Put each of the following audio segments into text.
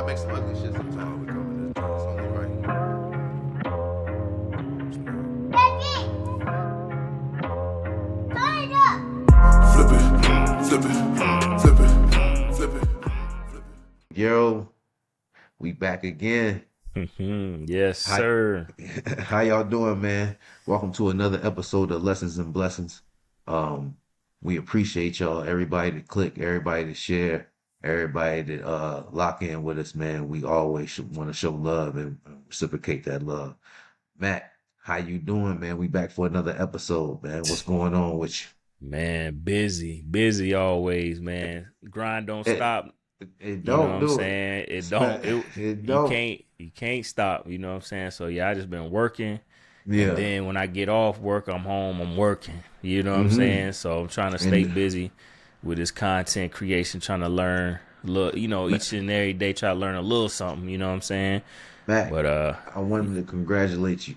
I make some ugly shit sometimes. We come in this joint. It's only right. Flip it, flip it, flip it, flip it, flip it. Yo, we back again. Yes, Hi, sir. how y'all doing, man? Welcome to another episode of Lessons and Blessings. Um, we appreciate y'all, everybody to click, everybody to share, everybody to lock in with us, man. We always want to show love and reciprocate that love. Matt, how you doing, man? We back for another episode, man. What's going on with Man, busy always, man. Grind don't you? It, stop. it You know what don't I'm do it. saying? It It's don't. not, It it you don't. can't stop. You know what I'm saying? So yeah, I just been working, and Yeah. then when I get off work, I'm home. I'm working. You know what I'm Mm-hmm. saying? So I'm trying to stay And busy with this content creation, trying to learn. Look, each and every day try to learn a little something. You know what I'm saying? Matt, But I wanted to congratulate you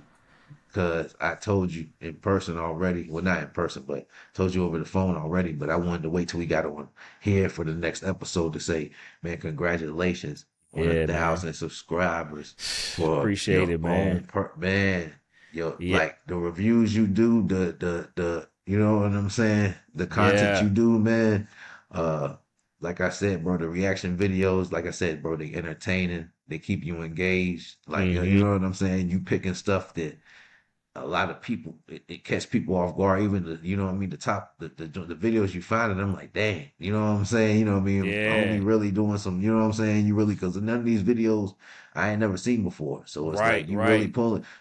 because I told you in person already. Well, not in person, but told you over the phone already. But I wanted to wait till we got on here for the next episode to say, man, congratulations on a yeah, man. thousand subscribers for Appreciate your it, man. own man. Your Yeah, like the reviews you do, the you know what I'm saying, the content you yeah. do, man. Uh, like I said, bro, the reaction videos, like I said, bro, they entertaining. They keep you engaged. Like you Mm-hmm. know what I'm saying. You picking stuff that a lot of people it catch people off guard. Even the you know what I mean the videos you find and I'm like, dang, you know what I'm saying. You know what I mean. Homie, Yeah. really doing some. You know what I'm saying. You really because none of these videos I ain't never seen before. So it's like Right, right.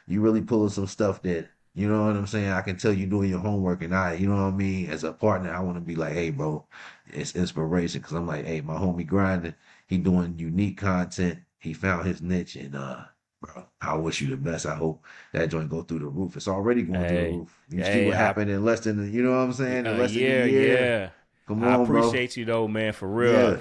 you really pulling some stuff that. You know what I'm saying? I can tell you doing your homework, and you know what I mean? As a partner, I want to be like, hey, bro, it's inspiration. Cause I'm like, hey, my homie grinding, he doing unique content. He found his niche, and bro, I wish you the best. I hope that joint go through the roof. It's already going through the Hey, roof. You see hey, what happened in less than, you know what I'm saying? In less than a yeah, year. yeah. Come I on, bro. appreciate you though, man, for real.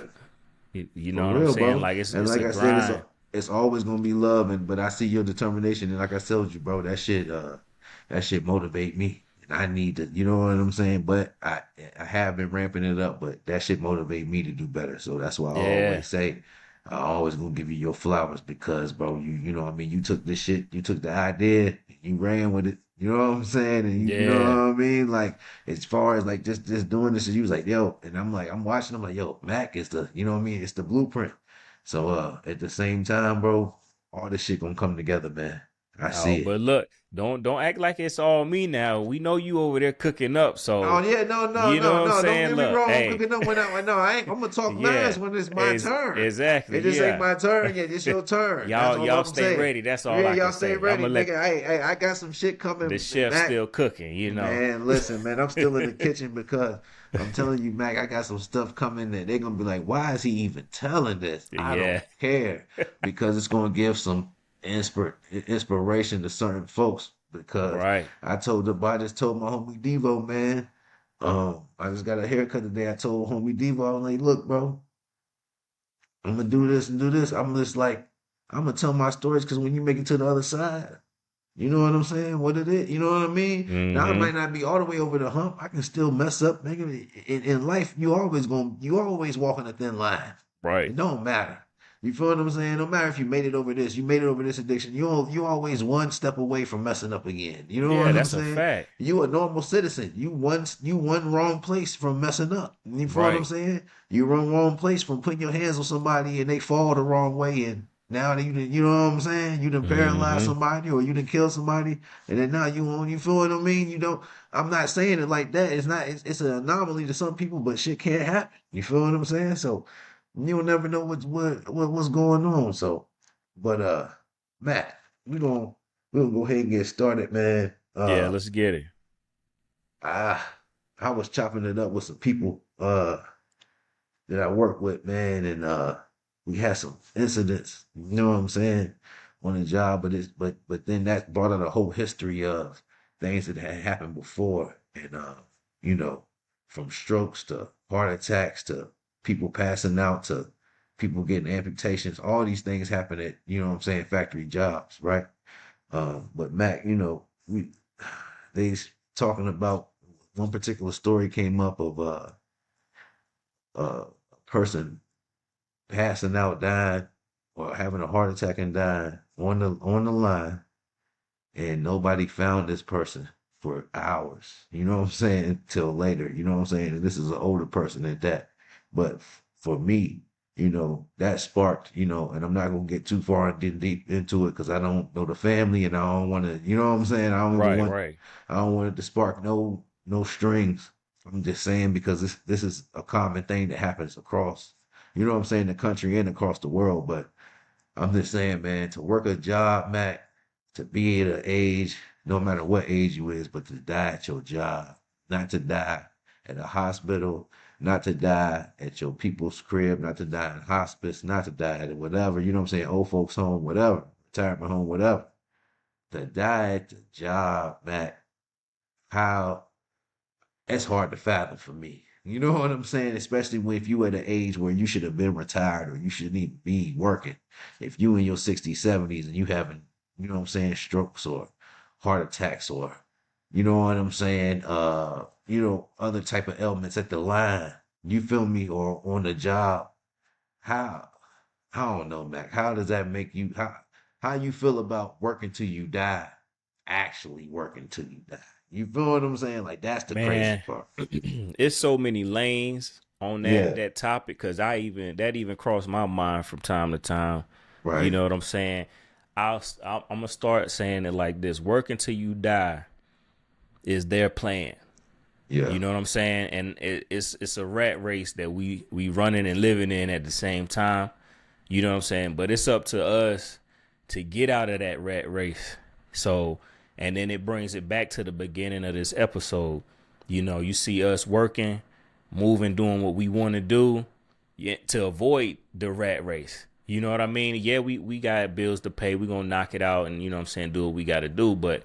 Yeah, You for know what I'm real, saying? bro. Like it's And it's like a I said, grind. it's always gonna be love, and but I see your determination, and like I told you, bro, that shit motivate me. And I need to, you know what I'm saying? But I have been ramping it up, but that shit motivate me to do better. So that's why I Yeah, always say I always gonna give you your flowers because, bro, you know what I mean. You took this shit, you took the idea, you ran with it. You know what I'm saying? And you know yeah, what I mean? Like as far as like just doing this, and you was like, yo, and I'm like, I'm watching, I'm like, yo, Mac is the, you know what I mean? It's the blueprint. So at the same time, bro, all this shit gonna come together, man. I no, see it. but look, don't act like it's all me now. We know you over there cooking up, Oh so yeah, no, no, you know no, what I'm no. Don't saying? get me Look, wrong. I'm hey, cooking up when I no, I ain't. I'm gonna talk mines yeah, when it's my is turn. exactly, It just ain't yeah. my turn yet. It's your turn. That's y'all all y'all I'm stay saying. ready. That's all Yeah, I can y'all stay say. I'm ready, gonna let nigga. Hey, I got some shit the coming, chef Mac. still cooking, Man, listen, man. I'm still in the kitchen because I'm telling you, Mac. I got some stuff coming that they're gonna be like, why is he even telling this? I don't Yeah, care because it's gonna give some inspiration to certain folks because right. I just told my homie Devo, man. I just got a haircut today. I told homie Devo, I was like, look, bro, I'm gonna do this and do this. I'm just like, I'm gonna tell my stories because when you make it to the other side, you know what I'm saying? What it is, you know what I mean? Now I Mm-hmm. might not be all the way over the hump. I can still mess up, nigga. In life, you always walking a thin line. Right. It don't matter. You feel what I'm saying? No matter if you made it over this, you made it over this addiction. You always one step away from messing up again. You know Yeah, what I'm that's a saying? fact. You a normal citizen. You one wrong place from messing up. You feel what I'm Right. saying? You run wrong place from putting your hands on somebody and they fall the wrong way and now that you know what I'm saying? You done paralyze Mm-hmm. somebody or you done kill somebody, and then now you feel what I mean? You don't. I'm not saying it like that. It's not. It's an anomaly to some people, but shit can't happen. You feel what I'm saying? So you'll never know what's going on. So, but Matt, we gonna we gonna go ahead and get started, man. Yeah, let's get it. I I was chopping it up with some people that I work with, man, and we had some incidents, you know what I'm saying, on the job, but then that brought out a whole history of things that had happened before, and you know, from strokes to heart attacks to people passing out to people getting amputations, all these things happen at, you know what I'm saying, factory jobs, right? But Mac, you know, we they's talking about one particular story came up of a person passing out, dying, or having a heart attack and dying on the line, and nobody found this person for hours. You know what I'm saying? Until later. You know what I'm saying? And this is an older person at that. But for me, that sparked, and I'm not gonna get too far and get deep into it because I don't know the family and I don't want to, you know what I'm saying? Right, right. I don't want it to spark no strings. I'm just saying because this is a common thing that happens across, you know what I'm saying, the country and across the world. But I'm just saying, man, to work a job, Mac, to be at an age, no matter what age you is, but to die at your job, not to die at a hospital, not to die at your people's crib, not to die in hospice, not to die at whatever, you know what I'm saying, old folks home, whatever, retirement home, whatever. To die at the job, Mac, how it's hard to fathom for me. You know what I'm saying? Especially if you at an age where you should have been retired or you shouldn't even be working. If you in your 60s, 70s and you having, you know what I'm saying, strokes or heart attacks or, you know what I'm saying, other type of ailments at the line, you feel me, or on the job, how, I don't know, Mac, how does that make you, how you feel about working till you die, actually working till you die? You feel what I'm saying? Like, that's the crazy Man, part. it's so many lanes on that Yeah, that topic because that even crossed my mind from time to time. You right. know what I'm saying? I'm gonna start saying it like this: work until you die is their plan. You Yeah. know what I'm saying? And it's a rat race that we running and living in at the same time. You know what I'm saying? But it's up to us to get out of that rat race. So, and then it brings it back to the beginning of this episode. You know, you see us working, moving, doing what we want to do, to avoid the rat race. You know what I mean? Yeah, we got bills to pay. We gonna knock it out, and you know what I'm saying, do what we got to do. But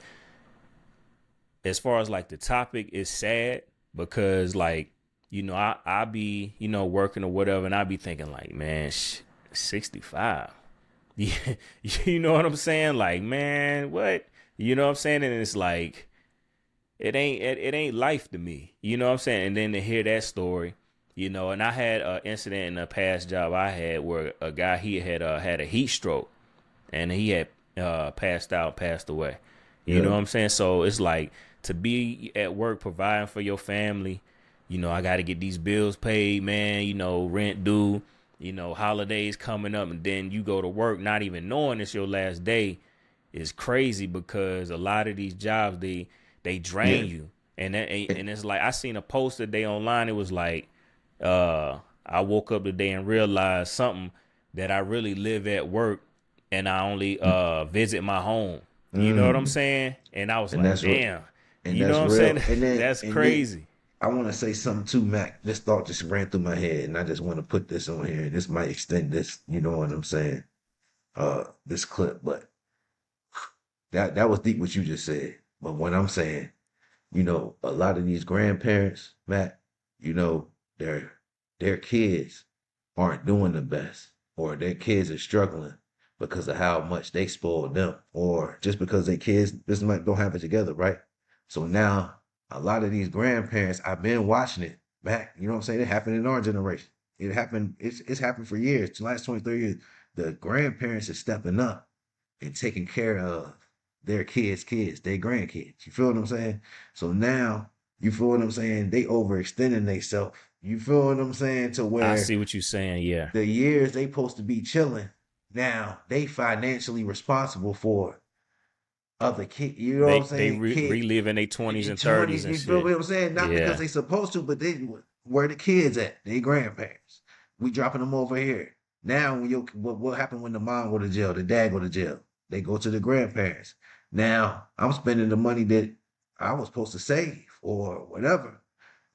as far as like the topic is sad because like, I be, working or whatever, and I be thinking like, man, 65. Yeah, you know what I'm saying? Like, man, what? You know what I'm saying? And it's like it ain't life to me. You know what I'm saying? And then to hear that story, and I had an incident in a past job I had where a guy he had a heat stroke and he had passed away. You know Yeah. what I'm saying? So it's like to be at work providing for your family. I got to get these bills paid, man. Rent due. Holidays coming up, and then you go to work not even knowing it's your last day is crazy because a lot of these jobs they Yeah. drain you, and And it's like I seen a post today online. It was like, I woke up today and realized something that I really live at work and I only visit my home. You know what I'm mm, saying? And I was and like, that's what damn. and You know that's what I'm real. saying? And then That's and then crazy. I want to say something too, Mac. This thought just ran through my head, and I just want to put this on here. And this might extend this, you know what I'm saying? This clip, but that was deep what you just said. But what I'm saying, a lot of these grandparents, Matt, you know, their their kids aren't doing the best, or their kids are struggling because of how much they spoiled them, or just because their kids just might don't have it together, right? So now a lot of these grandparents, I've been watching it back, you know what I'm saying? It happened in our generation. It's happened for years, the last 20, 30 years. The grandparents are stepping up and taking care of their kids, their grandkids. You feel what I'm saying? So now, you feel what I'm saying? They overextending themselves. You feel what I'm saying? To I where see what you're saying. Yeah. the years they supposed to be chilling, now they financially responsible for other kid. You know what I'm They saying? Kid relive in their 20s and 30s 20s. and You feel shit. what I'm saying? Not because Yeah. they supposed to, but they where the kids at? They grandparents. We dropping them over here. Now, what happened when the mom go to jail? The dad go to jail. They go to the grandparents. Now I'm spending the money that I was supposed to save or whatever.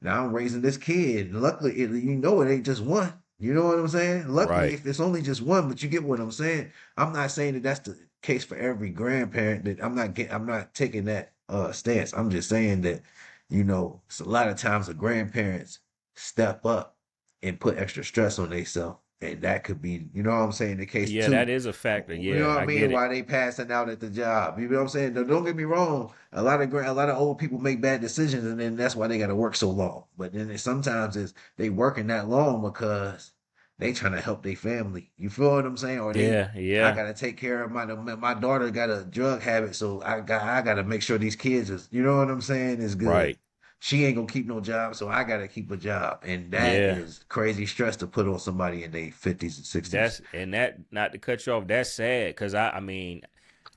Now I'm raising this kid. And luckily, it ain't just one. You know what I'm saying? Luckily, Right. if it's only just one, but you get what I'm saying. I'm not saying that that's the case for every grandparent. That I'm not taking that stance. I'm just saying that, it's a lot of times the grandparents step up and put extra stress on themselves. And that could be, you know what I'm saying, the case Yeah, too. that is a factor. You know Yeah, what I I mean? get it. Why they passing out at the job? You know what I'm saying? Don't get me wrong. A lot of old people make bad decisions, and then that's why they got to work so long. But then sometimes it's they working that long because they trying to help their family. You feel what I'm saying? Or Yeah, I yeah. gotta take care of my daughter got a drug habit, so I gotta make sure these kids is, you know what I'm saying, is good. Right. She ain't gonna keep no job, so I gotta keep a job, and that Yeah. is crazy stress to put on somebody in their 50s and 60s. That not to cut you off, that's sad because I mean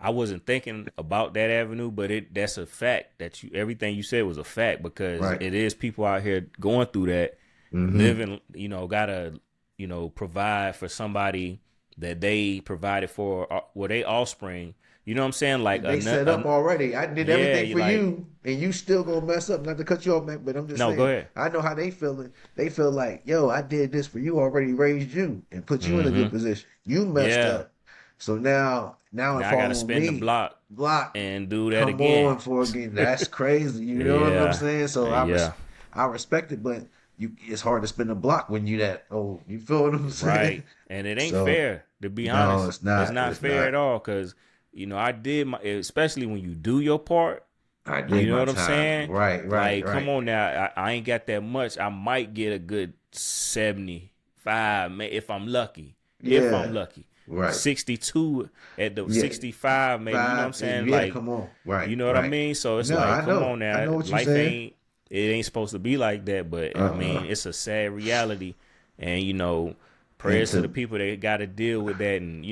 I wasn't thinking about that avenue, but that's a fact that you everything you said was a fact because Right. it is people out here going through that, Mm-hmm. living, gotta, provide for somebody that they provided for, well, they offspring. You know what I'm saying? Like They set up already. I did yeah, everything you for like you, and you still gonna mess up. Not to cut you off, man, but I'm just no, go saying. ahead. I know how they feeling. They feel like, yo, I did this for you, already raised you, and put you in a good Mm-hmm. position. You messed Yeah. up, so now it Now I gotta fall on spin the me. block Block, and do that come again. on for again. That's crazy. You know what I'm Yeah. saying? So Yeah. I respect it, but it's hard to spin a block when you that old. You feel what I'm saying? Right. And it ain't So fair, to be no, honest. it's It's not. not It's fair not. at all because, I did my, especially when you do your part, I you did know my what I'm time. saying? Right, right, Like, come right. on now. I ain't got that much. I might get a good 75, if I'm lucky. If I'm Yeah, lucky. right. 62 at the Yeah, 65, maybe. You know what I'm saying? yeah, Like, come on. Right, you know what I right. mean? So it's No, like, I come know. on I now. know what you're Life saying. it ain't supposed to be like that, but I mean, Uh-uh. it's a sad reality. And And prayers to the to people that got to deal with that. And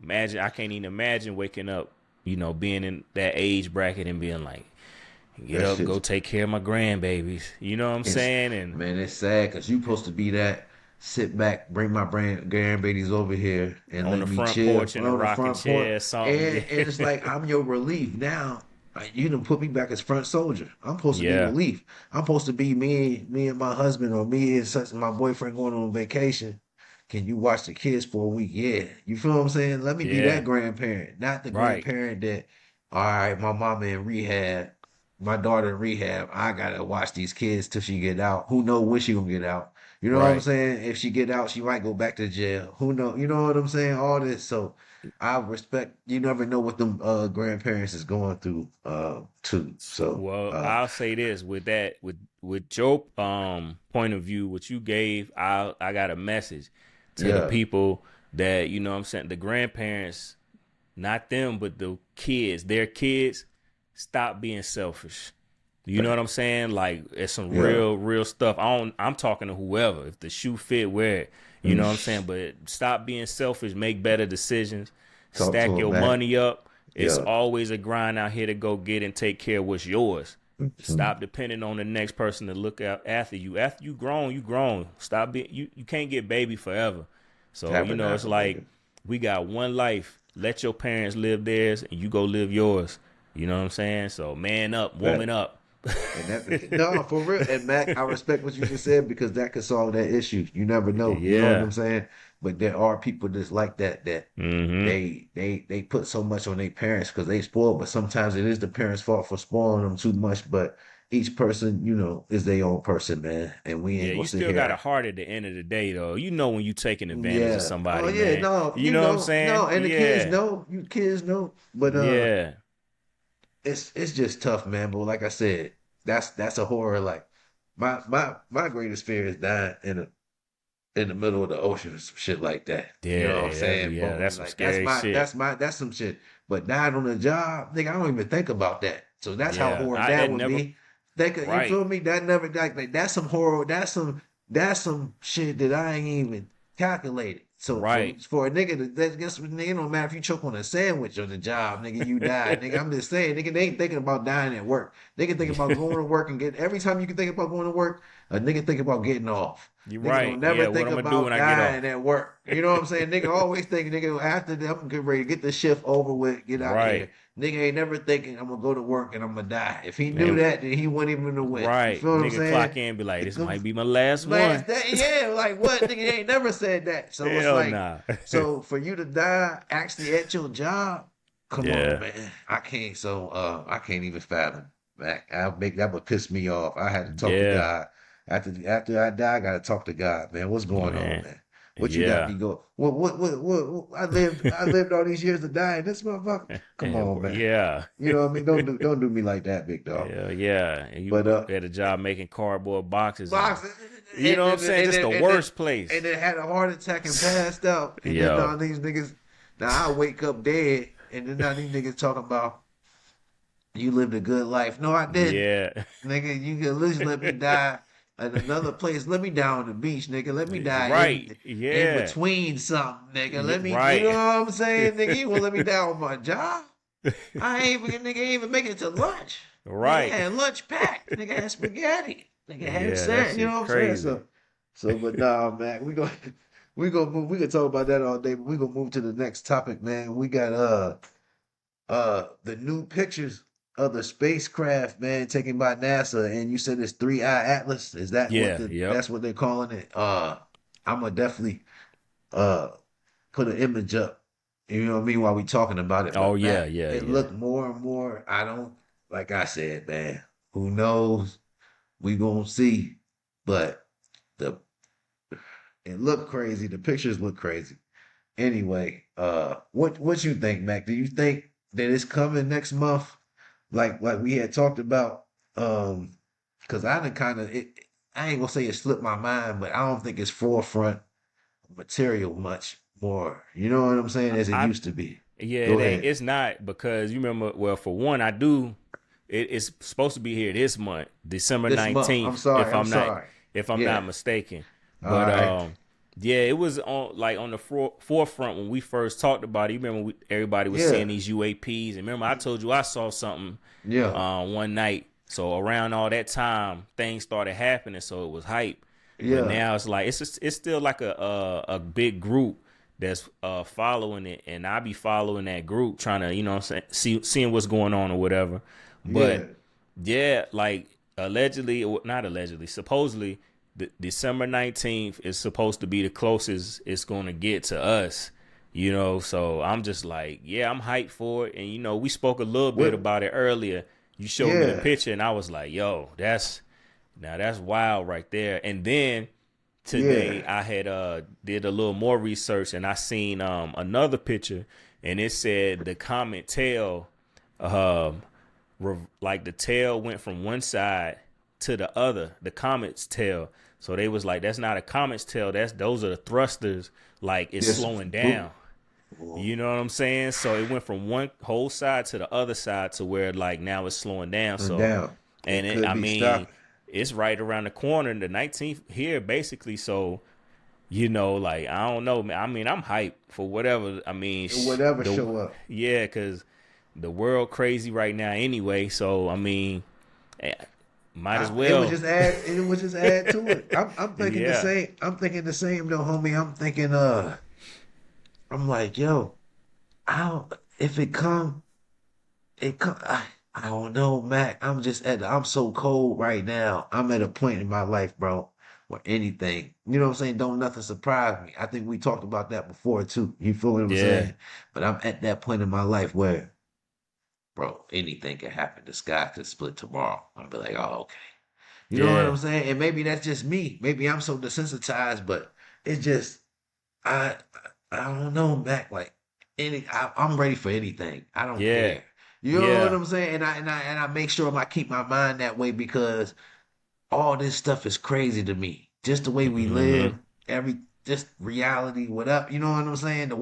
imagine, I can't even imagine waking up, being in that age bracket and being like, get that up, go shit's take care of my grandbabies. You know what I'm it's saying? And man, it's sad because you supposed to be that sit back, bring my grandbabies over here and on let the me front chill porch in a on the rocking front porch. chair or something. And it's like I'm your relief now. You done put me back as front soldier. I'm supposed to be Yeah, relief. I'm supposed to be me and my husband or me and such my boyfriend going on vacation. Can you watch the kids for a week? Yeah. You feel what I'm saying? Let me be that yeah, grandparent, not the right, grandparent that, all right, my mama in rehab, my daughter in rehab. I gotta watch these kids till she get out. Who know when she gonna get out? You know what I'm right. saying? If she get out, she might go back to jail. Who know? You know what I'm saying? All this. So I respect. You never know what them grandparents is going through too. So Well, I'll say this with that, with your point of view, what you gave, I got a message to the yeah, people that what I'm saying, the grandparents, not them, but the kids, their kids, stop being selfish. You know what I'm facts. saying? Like it's some Yeah. real stuff. I'm talking to whoever. If the shoe fit, wear it. You know what I'm saying? Mm. But stop being selfish. Make better decisions. Talk Stack to him, your Mac. money up. It's Yeah. always a grind out here to go get and take care of what's yours. Mhm. Stop depending on the next person to look out after you. After you grown, you grown. Stop being you can't get baby forever. So, it's Tabernacle, like nigga. we got one life. Let your parents live theirs and you go live yours. You know what I'm saying? So man up, woman Facts. up. And that no, for real. And Mac, I respect what you just said because that could solve that issue. You never know. You know what Yeah. I'm saying? But there are people that's like that Mm-hmm. they put so much on their parents because they spoiled, but sometimes it is the parents' fault for spoiling them too much. But each person, is their own person, man. And we Yeah, ain't gonna you sit still got a here. heart at the end of the day, though. You know when you taking advantage of Yeah. Oh somebody, yeah, man. no, You know what I'm saying? no, and the kids Yeah. know, you kids know. But Yeah. it's just tough, man. But like I said, that's a horror. Like my greatest fear is dying in the middle of the ocean or some shit like that. You know what I'm saying? Yeah. Boom. That's some Like scary shit. that's some shit. But dying on the job, nigga, I don't even think about that. So that's how Yeah. horror I that that would never be. You right. feel me? That never like that's some horror. That's some shit that I ain't even calculated. So Right. for a nigga that guess nigga, it don't matter if you choke on a sandwich on the job, nigga, you die. Nigga, I'm just saying, nigga, they ain't thinking about dying at work. They can think about going to work and get every time you can think about going to work, a nigga think about getting off. You're Nigga right. don't never Yeah, what think I'm gonna do when about I get dying off. at work. You know what I'm saying? Nigga always think, nigga, after that, I'm getting ready to get the shift over with, get out of Right. here. Nigga ain't never thinking I'm gonna go to work and I'm gonna die. If he knew Man, that, then he wouldn't even have went. You right. feel what I'm Nigga saying? clock in and be like, It this comes might be my last one. last day, yeah, like what? Nigga ain't never said that. So it's Hell like, nah. so for you to die actually at your job, come on, Yeah. man. I can't. So I can't even fathom. That would piss me off. I had to talk to Yeah. God. After I die, I gotta talk to God, man. What's going on, Man. man? What you got Yeah. me go? I lived all these years to die, and this motherfucker. Come on, man. Yeah. You know what I mean? Don't do me like that, big dog. Yeah, yeah. And you But at a job making cardboard boxes and boxes. You know what I'm saying? Just the worst and place. then had a heart attack and passed out. And then Yo. now these niggas, now I wake up dead, and then now these niggas talking about you lived a good life. No, I didn't. Yeah. Nigga, you can at least let me die at another place. Let me die on the beach, nigga. Let me die Right. in Yeah. between something, nigga. Let me, you know Right. what I'm saying, nigga? You gonna let me die on my job? I ain't even, nigga, ain't even making it to lunch. Nigga Right. had lunch packed. Nigga had spaghetti. Nigga had Yeah, that sand. You shit know what I'm saying? crazy. But nah, man, we gonna move. We can talk about that all day, but we gonna move to the next topic, man. We got the new pictures of the spacecraft, man, taken by NASA, and you said it's 3-eye atlas. Is that what Yeah, yep. that's what they're calling it? I'm gonna definitely uh put an image up. You know what I mean while we talking about it. Oh But yeah, Mac, yeah, it yeah. looked more and more. I don't like I said, man. Who knows? We gonna see. But the it looked crazy. The pictures look crazy. Anyway, what you think, Mac? Do you think that it's coming next month? Like we had talked about. Because I done kind of it. I ain't gonna say it slipped my mind, but I don't think it's forefront material much more. You know what I'm saying? As it I used to be. Yeah, it Go ain't. ahead. It's not because you remember. Well, for one, I do. It's supposed to be here this month, December This month. 19th, I'm sorry. I'm sorry. if I'm not Yeah. mistaken. All But right. yeah, it was on the forefront when we first talked about it. You remember everybody was Yeah. seeing these UAPs, and remember I told you I saw something Yeah. one night. So around all that time, things started happening, so it was hype. But Yeah. now it's like it's still like a big group that's following it, and I be following that group, trying to what I'm saying, seeing what's going on or whatever. But Yeah. yeah, like allegedly, or not allegedly, supposedly, December 19th is supposed to be the closest it's going to get to us. So I'm just like, yeah, I'm hyped for it. And we spoke a little bit What? about it earlier. You showed me the Yeah. picture, and I was like, yo, that's wild right there. And then today Yeah. I had did a little more research, and I seen another picture, and it said the comet tail, um like the tail went from one side to the other, the comet's tail. So they was like, that's not a comet's tail, those are the thrusters, like it's Just slowing boop. down. You know what I'm saying? So it went from one whole side to the other side to where like now it's slowing down. And So, down. and It could I be mean, stopping. it's right around the corner, the 19th here, basically. So, like I don't know, man. I mean, I'm hyped for whatever. I mean, Whatever show up. yeah, because the world crazy right now anyway. So I mean, eh, might as It would well. just add. It would just add to it. I'm thinking the Yeah, same. I'm thinking the same though, homie. I'm thinking. I'm like, yo, I don't, if it come, it come. I don't know, Mac. I'm so cold right now. I'm at a point in my life, bro, where anything, you know what I'm saying, don't nothing surprise me. I think we talked about that before too. You feel what I'm yeah, saying? But I'm at that point in my life where, bro, anything can happen. The sky could split tomorrow. I'll be like, oh, okay. You know what I'm yeah, saying? And maybe that's just me. Maybe I'm so desensitized, but it's just I I don't know, Mac. Like I'm ready for anything. I don't yeah, care. You know what yeah. I'm saying? And I make sure I keep my mind that way because all this stuff is crazy to me. Just the way we Hmm. live, every just reality, what up, you know what I'm saying? Right,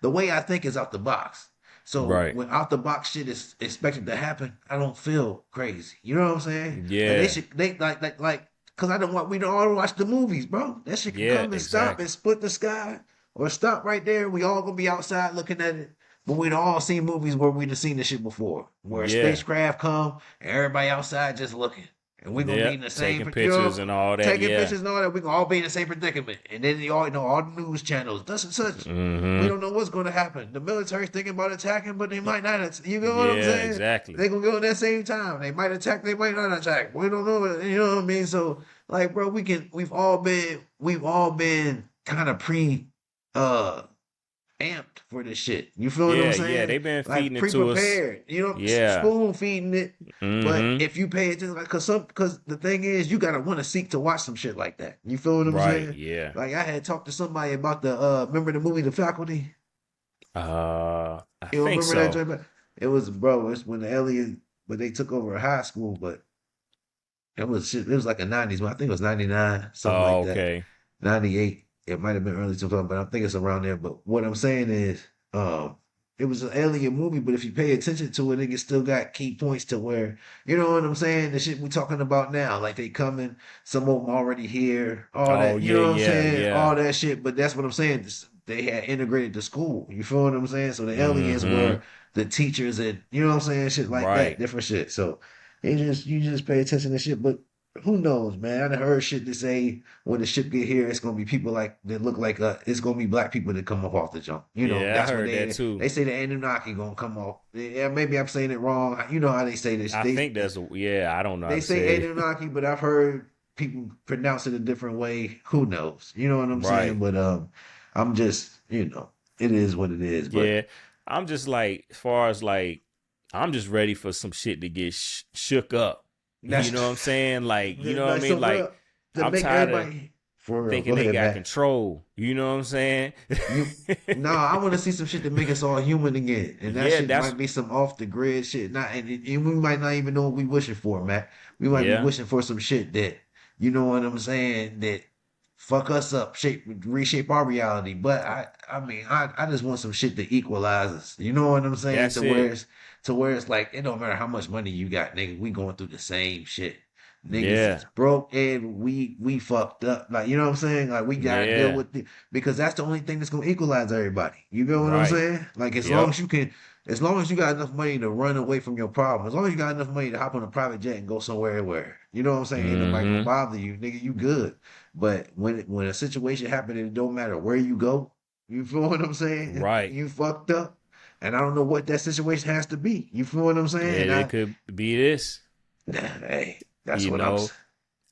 The way I think is out the box. So right. when out the box shit is expected to happen, I don't feel crazy. You know what I'm saying? Like Yeah, they like cause we don't all watch the movies, bro. That shit can yeah, come and stop exactly. and split the sky or stop right there. We all gonna be outside looking at it. But we'd all seen movies where we'd have seen this shit before, where a Yeah, spacecraft come and everybody outside just looking. And we're gonna yeah. be in the same, Taking you pictures know, and all that. taking Yeah. pictures and all that. We're gonna all be in the same predicament. And then you all know all the news channels, such and such. We Hmm. don't know what's gonna happen. The military's thinking about attacking, but they might not. You know what I'm Yeah, saying? exactly. They gonna go in that same time. They might attack, they might not attack. We don't know. You know what I mean? So, like, bro, we've all been kind of uh amped for this shit. You feel what I'm Yeah, yeah. saying? They've been Like feeding it to us. pre-prepared. You know, Yeah. spoon feeding it. But Hmm. if you pay attention, like, cause the thing is, you gotta want to seek to watch some shit like that. You feel what I'm Right. saying? Yeah. Like I had talked to somebody about remember the movie The Faculty? I You don't think remember that so. joint? It was bro. It's when the alien, but they took over a high school, but It was shit, it was like a 90s, but I think it was 99, something Oh, like that. okay. 98. It might have been early 2000, but I think it's around there. But what I'm saying is, um, it was an alien movie, but if you pay attention to it, it still got key points to where, you know what I'm saying? The shit we talking about now, like they coming, some of them already here, all Oh that, you yeah, know what I'm yeah, saying? yeah. All that shit. But that's what I'm saying. They had integrated the school. You feel what I'm saying? So the aliens Mm-hmm. were the teachers and you know what I'm saying? Shit like that, Right. different shit. So you just pay attention to shit. But who knows, man? I done heard shit to say when the ship get here, it's gonna be people like that look like it's gonna be black people that come up off the jump. You know, Yeah, I that's when heard that too. they say the Anunnaki gonna come off. Yeah, maybe I'm saying it wrong. You know how they say this. I think that's yeah. I don't know how They to say say it. Anunnaki, but I've heard people pronounce it a different way. Who knows? You know what I'm saying? Right. But I'm just it is what it is. But Yeah. I'm just like, as far as like, I'm just ready for some shit to get shook up. You that's know what I'm saying? Like, you know what I like mean? so Like, real to I'm make tired of everybody for real. thinking Go they ahead, got man. control. You know what I'm saying? No, I want to see some shit that make us all human again, and that Yeah, shit that's might be some off the grid shit. Not, and we might not even know what we wishing for, Matt. We might be yeah, wishing for some shit that, you know what I'm saying, that fuck us up, reshape our reality. But I mean, I just want some shit that equalizes. You know what I'm saying? that's it. To where it's like it don't matter how much money you got, nigga. We going through the same shit. Niggas Yeah, is broke and we fucked up. Like, you know what I'm saying? Like we gotta deal yeah, with it because that's the only thing that's gonna equalize everybody. You know what I'm right. saying? Like Yep. as long as you got enough money to run away from your problem, as long as you got enough money to hop on a private jet and go somewhere where, you know what I'm saying, ain't nobody gonna Mm-hmm. bother you, nigga, you good. But when a situation happens and it don't matter where you go, you feel what I'm saying? Right. You fucked up. And I don't know what that situation has to be. You feel what I'm saying? It could be this. Hey, that's You what I'm know. saying.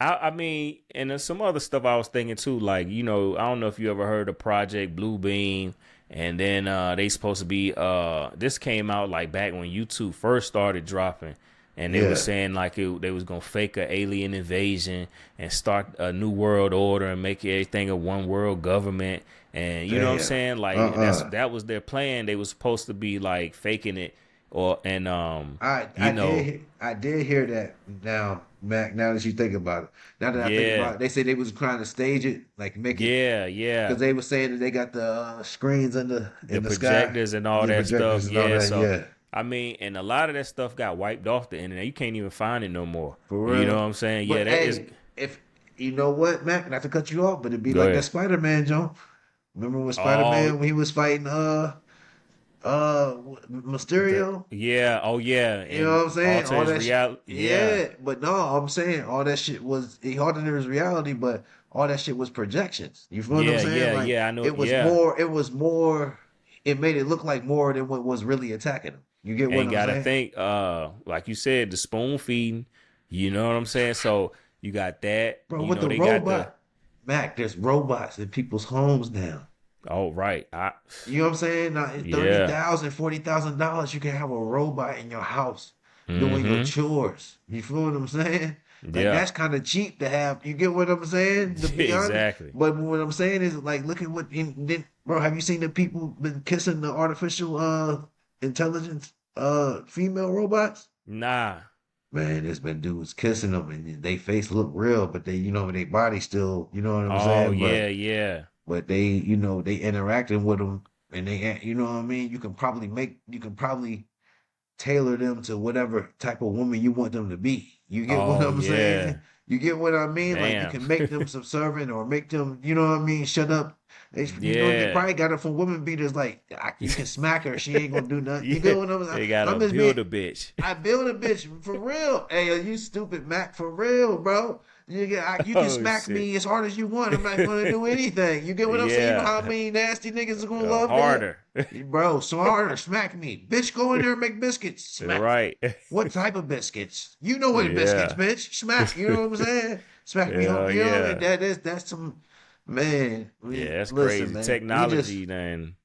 I mean, and there's some other stuff I was thinking too. Like, I don't know if you ever heard of Project Bluebeam, and then they supposed to be this came out like back when YouTube first started dropping, and they was Yeah. saying like they was gonna fake a alien invasion and start a new world order and make everything a one world government, and you know what I'm Damn. saying? Like that was their plan. They was supposed to be like faking it, or and you know, I did hear that now, Mac. Now that you think about it, now that I think yeah, about it, they said they was trying to stage it, like make it, yeah, yeah. because they were saying that they got the screens The in the sky, projectors and all the that projectors stuff. and all Yeah, that. so Yeah, I mean, and a lot of that stuff got wiped off the internet. You can't even find it no more. for You know real. what I'm saying? Yeah, But that is. hey, if you know what, Mac, not to cut you off, but it'd be Go like that ahead. Spider Man, Joe. Remember when Spider Oh, Man when he was fighting Mysterio? yeah, oh yeah, You know and what I'm saying? alter All his that shit. reality. Yeah, Yeah, but no, I'm saying all that shit was he hardened his reality, but all that shit was projections. You feel what I'm yeah, saying? yeah, Like yeah. I know. Yeah, it was more, it made it look like more than what was really attacking him. You get what and I'm gotta saying? think. Like you said, the spoon feeding. You know what I'm saying? So you got that. Bro, with the They got the. robot, Mac, there's robots in people's homes now. Oh right. You know what I'm saying? Now, it's Yeah. $30,000, $40,000, you can have a robot in your house doing your Mm-hmm. chores. You feel what I'm saying? Like Yeah. that's kind of cheap to have. You get what I'm saying? To be honest. Exactly. But what I'm saying is like, look at bro, have you seen the people been kissing the artificial intelligence female robots? Nah. Man, there's been dudes kissing them and they face look real, but they, their body still, you know what I'm Oh saying? yeah, yeah. But they, they interacting with them and you know what I mean? You can probably tailor them to whatever type of woman you want them to be. You get what Oh I'm saying? yeah. You get what I mean? Like you Damn. can make them subservient or make them, you know what I mean? Shut up. They Yeah. probably got it from women beaters. Like you can smack her, she ain't gonna do nothing. You get Yeah. what I'm saying? They gotta I'm just being, build a bitch. I build a bitch for real. Hey, are you stupid, Mac? For real, bro. You can Oh smack shit. me as hard as you want. I'm not gonna do anything. You get what I'm saying? You know how Yeah. many nasty niggas are gonna love that? Harder. Bro, smarter, smack me. Bitch, go in there and make biscuits. Smack. Right. What type of biscuits? You know what biscuits, Yeah. bitch. Smack. You know what I'm saying? Smack me home. Yeah, You know what I mean? yeah. That's some man. Yeah, that's Listen, crazy. man. We just Technology then.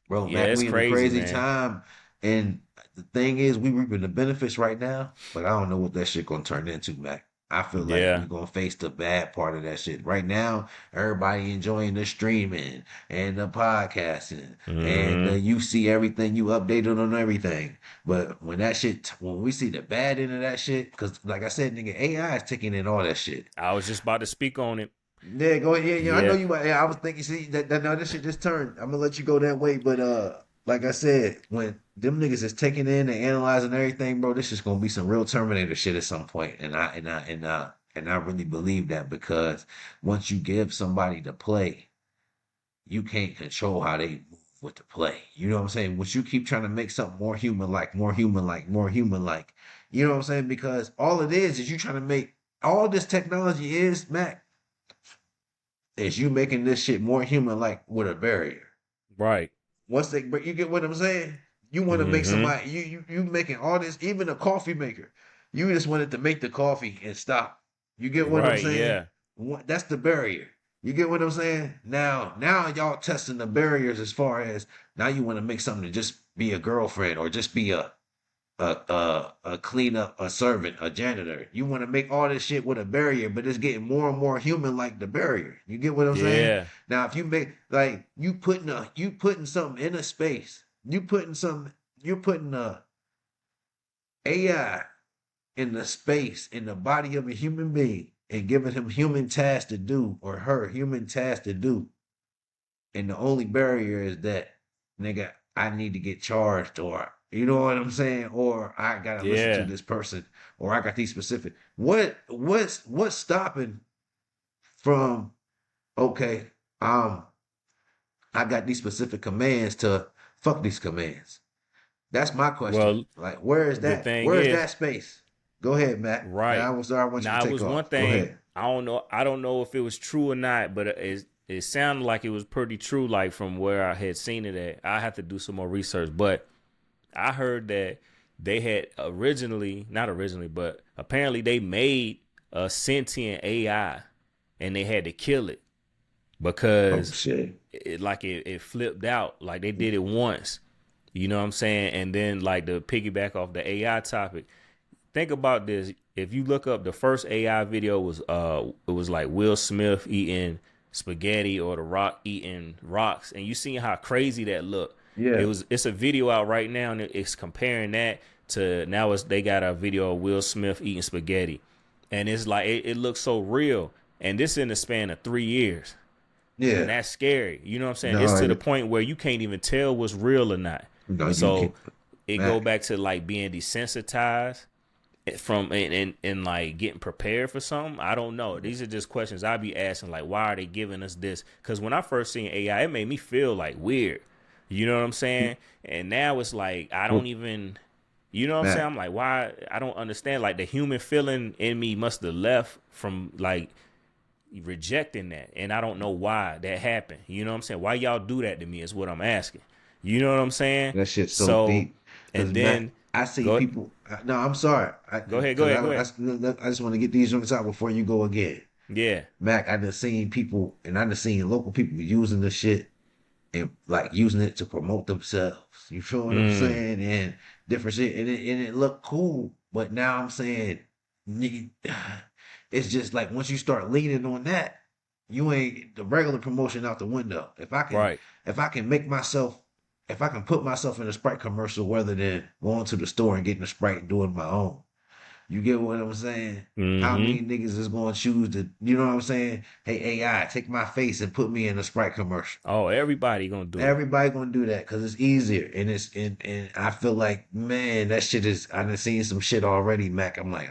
bro, Yeah, Mac, it's we in a crazy, crazy man. time. And the thing is, we reaping the benefits right now, but I don't know what that shit gonna turn into, Mac. I feel like Yeah. we're gonna face the bad part of that shit. Right now, everybody enjoying the streaming and the podcasting, and Hmm. you see everything, you updated on everything. But when we see the bad end of that shit, because like I said, nigga, AI is taking in all that shit. I was just about to speak on it. Yeah, go ahead. Yeah, yeah. I know Yeah. you. Yeah, I was thinking. See, that no, this shit just turned. I'm gonna let you go that way, but like I said, when them niggas is taking in and analyzing everything, bro, this is gonna be some real Terminator shit at some point. And I really believe that because once you give somebody the play, you can't control how they move with the play. You know what I'm saying? Once you keep trying to make something more human like, more human like, more human like, you know what I'm saying? Because all it is you trying to make all this technology is, Mac, is you making this shit more human like with a barrier. Right. But you get what I'm saying? You want to make Hmm. somebody, you making all this, even a coffee maker. You just wanted to make the coffee and stop. You get what I'm Right. saying? Yeah. That's the barrier. You get what I'm saying? Now y'all testing the barriers as far as now you want to make something to just be a girlfriend or just be a cleanup, a servant, a janitor. You want to make all this shit with a barrier, but it's getting more and more human like the barrier. You get what I'm saying? Yeah. Now, if you make like you putting something in a space, you're putting a AI in the space in the body of a human being and giving him human tasks to do or her human tasks to do. And the only barrier is that, nigga, I need to get charged, or you know what I'm saying, or I gotta listen to Yeah. this person, or I got these specific. What's stopping from okay, um, I got these specific commands to fuck these commands. That's my question. Well, Like, where is the that? thing Where is is, that space? Go ahead, Matt. And right. I was sorry, I want you to Now it take was one off. Go thing. ahead. I don't know. I don't know if it was true or not, but it sounded like it was pretty true. Like from where I had seen it at, I have to do some more research. But I heard that they had not originally, but apparently they made a sentient AI, and they had to kill it Oh because shit. it flipped out. Like they did it once. You know what I'm saying? And then like to piggyback off the AI topic, think about this. If you look up the first AI video was it was like Will Smith eating spaghetti or The Rock eating rocks, and you see how crazy that looked. Yeah. It's a video out right now, and it's comparing that to now they got a video of Will Smith eating spaghetti, and it's like it looks so real, and this in the span of 3 years. And Yeah. that's scary. You know what I'm saying? It's to No, the point where you can't even tell what's real or not. no, you So can't. it go Matt. back to like being desensitized from and like getting prepared for something. I don't know. These are just questions I be asking. Like, why are they giving us this? Because when I first seen AI, it made me feel like weird. You know what I'm saying? And now it's like I don't Well, even. You know what I'm saying? Matt. I'm like, why? I don't understand. Like the human feeling in me must have left from like rejecting that, and I don't know why that happened. You know what I'm saying? Why y'all do that to me is what I'm asking. You know what I'm saying? That shit's so So, deep. Cause and Matt, then I see go people. No, I'm sorry. go ahead, go Cause I ahead, go don't. ahead. I just want to get these joints out before you go again. Yeah, Mac, I done seen people, and I done seen local people using the shit and like using it to promote themselves. You feel what I'm mm, saying? And different shit, and it looked cool. But now I'm saying, nigga, it's just like once you start leaning on that, you ain't the regular promotion out the window. right. If I can make myself, if I can put myself in a Sprite commercial rather than going to the store and getting a Sprite and doing my own. You get what I'm saying? How Mm-hmm. many niggas is going to choose to, you know what I'm saying? Hey, AI, take my face and put me in a Sprite commercial. Oh, everybody gonna do it. Everybody gonna do that because it's easier and and I feel like man that shit is I done seen some shit already, Mac. I'm like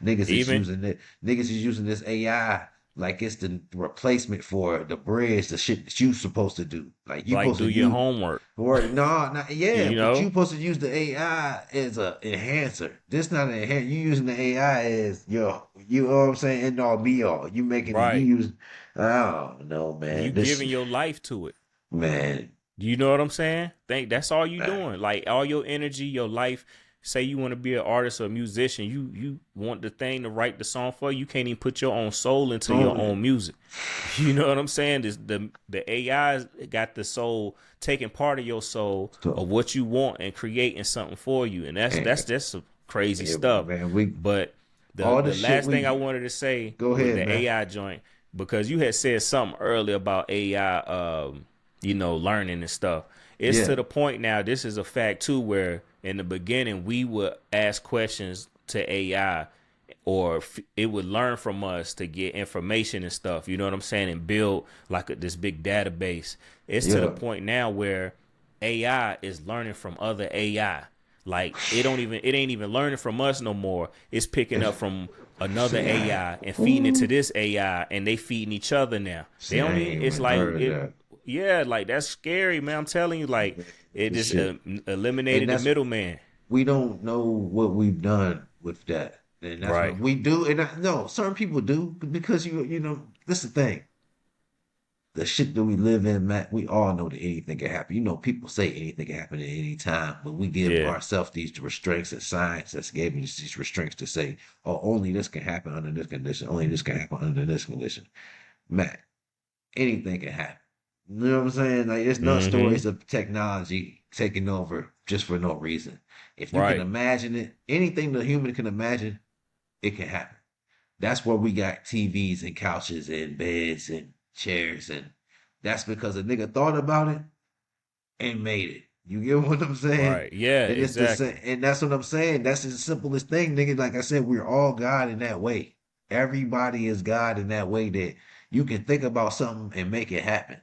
niggas is Even using it. Niggas is using this AI like it's the replacement for the bridge, the shit that you supposed to do. Like you like supposed do to your use homework. or no, not yeah, You but you know, supposed to use the AI as a enhancer. This not an enhancer. You using the AI as your you know what I'm saying, end all be all. You making it you right? use I don't know, You man. This giving your life to it. man. You know what I'm saying? Think that's all you Man. doing. Like all your energy, your life. Say you want to be an artist or a musician. You want the thing to write the song for you. You can't even put your own soul into your So, own music. You know what I'm saying? This, the AI got the soul taking part of your soul so of what you want and creating something for you, and that's and, that's some crazy yeah, stuff. man, we But The All the the shit last thing I we wanted to say go with ahead, the man. AI joint, because you had said something earlier about AI, learning and stuff. It's Yeah, to the point now. This is a fact too, where in the beginning we would ask questions to AI, or it would learn from us to get information and stuff. You know what I'm saying? And build like this big database. It's to the yeah. point now where AI is learning from other AI. Like it ain't even learning from us no more. It's picking It's, up from another see, AI and feeding it to ooh, this AI, and they feeding each other now. They see, I don't even. ain't It's even like heard of it. that. Yeah, like that's scary, man. I'm telling you, like it This just shit, and eliminated the that's middleman. we don't know what we've done with that, and that's Right. what we do. And no, certain people do because you know this is the thing. The shit that we live in, Matt, we all know that anything can happen. You know, people say anything can happen at any time, but we give Yeah. ourselves these restraints and science that's giving us these restraints to say, oh, only this can happen under this condition, only this can happen under this condition. Matt, anything can happen. You know what I'm saying? Like, there's no Mm-hmm. stories of technology taking over just for no reason. If you can Right. imagine it, anything the human can imagine, it can happen. That's where we got TVs and couches and beds and chairs, and that's because a nigga thought about it and made it. You get what I'm saying? Right. Yeah. And it's the same, Exactly. and that's what I'm saying. That's the simplest thing, nigga. Like I said, we're all God in that way. Everybody is God in that way that you can think about something and make it happen.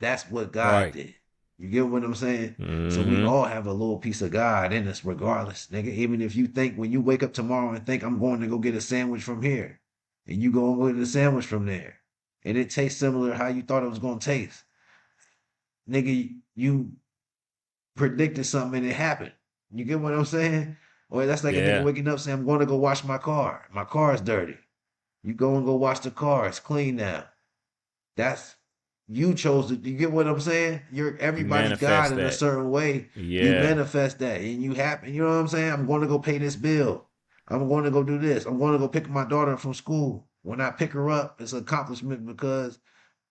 That's what God Right. did. You get what I'm saying? So we Mm-hmm. all have a little piece of God in us, regardless, nigga. Even if you think when you wake up tomorrow and think I'm going to go get a sandwich from here, and you go and go get a sandwich from there, and it tastes similar to how you thought it was gonna taste, nigga, you predicted something and it happened. You get what I'm saying? Or that's like a nigga Yeah. waking up saying, I'm going to go wash my car. My car is dirty. You go and go wash the car. It's clean now. That's you chose to. You get what I'm saying? You're You everybody's God manifest in a that. certain way. You Yeah. manifest that, and you happen. You know what I'm saying? I'm going to go pay this bill. I'm going to go do this. I'm going to go pick my daughter up from school. When I pick her up, it's an accomplishment because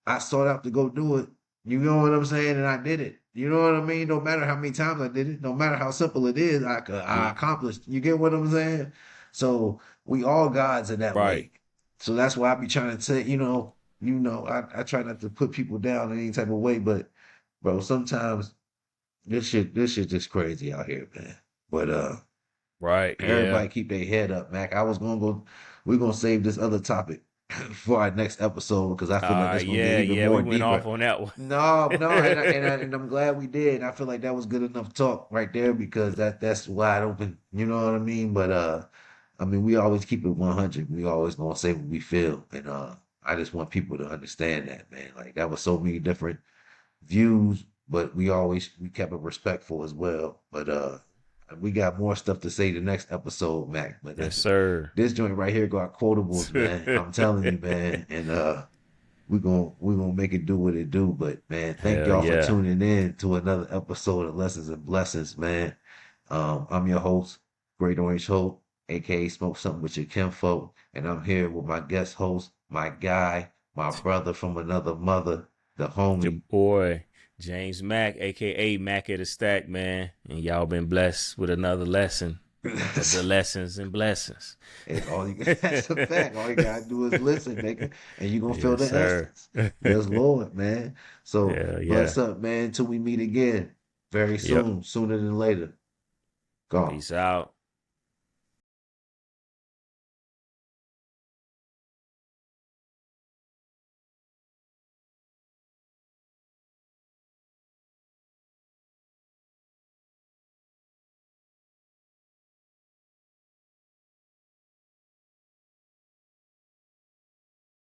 I sought out to go do it. You know what I'm saying? And I did it. You know what I mean? No matter how many times I did it, no matter how simple it is, I You accomplished. You get what I'm saying? So we all gods in that right. way. So that's why I be trying to say, I try not to put people down in any type of way, but bro, sometimes this shit just crazy out here, man. But Right. Yeah. everybody keep their head up, Mac. I was gonna go. We're gonna save this other topic for our next episode because I feel like that's gonna get Yeah. even Yeah. We more went off deeper. on that one. No, no, and I'm glad we did. I feel like that was good enough talk right there because that's wide open. You know what I mean? But I mean, we always keep it 100. We always gonna say what we feel, and I just want people to understand that, man. Like that was so many different views, but we kept it respectful as well. But we got more stuff to say the next episode, Mac. But Yes, sir. this joint right here got quotables, man. I'm telling you, man. And we're gonna make it do what it do. But man, thank Hell y'all for yeah. tuning in to another episode of Lessons and Blessings, man. I'm your host, Great Orange Hope, aka Smoke Something with Your Kinfolk, and I'm here with my guest host, my guy, my brother from another mother, the Your homie. boy James Mack, aka Mac at the Stack, man. And y'all been blessed with another lesson of the lessons and blessings. And all you that's a fact. All you gotta do is listen, nigga, and you gonna feel Yes, the sir. essence. Yes, Lord, man. So Hell yeah. bless up, man, till we meet again very Yep. soon, sooner than later. Gone. Peace out.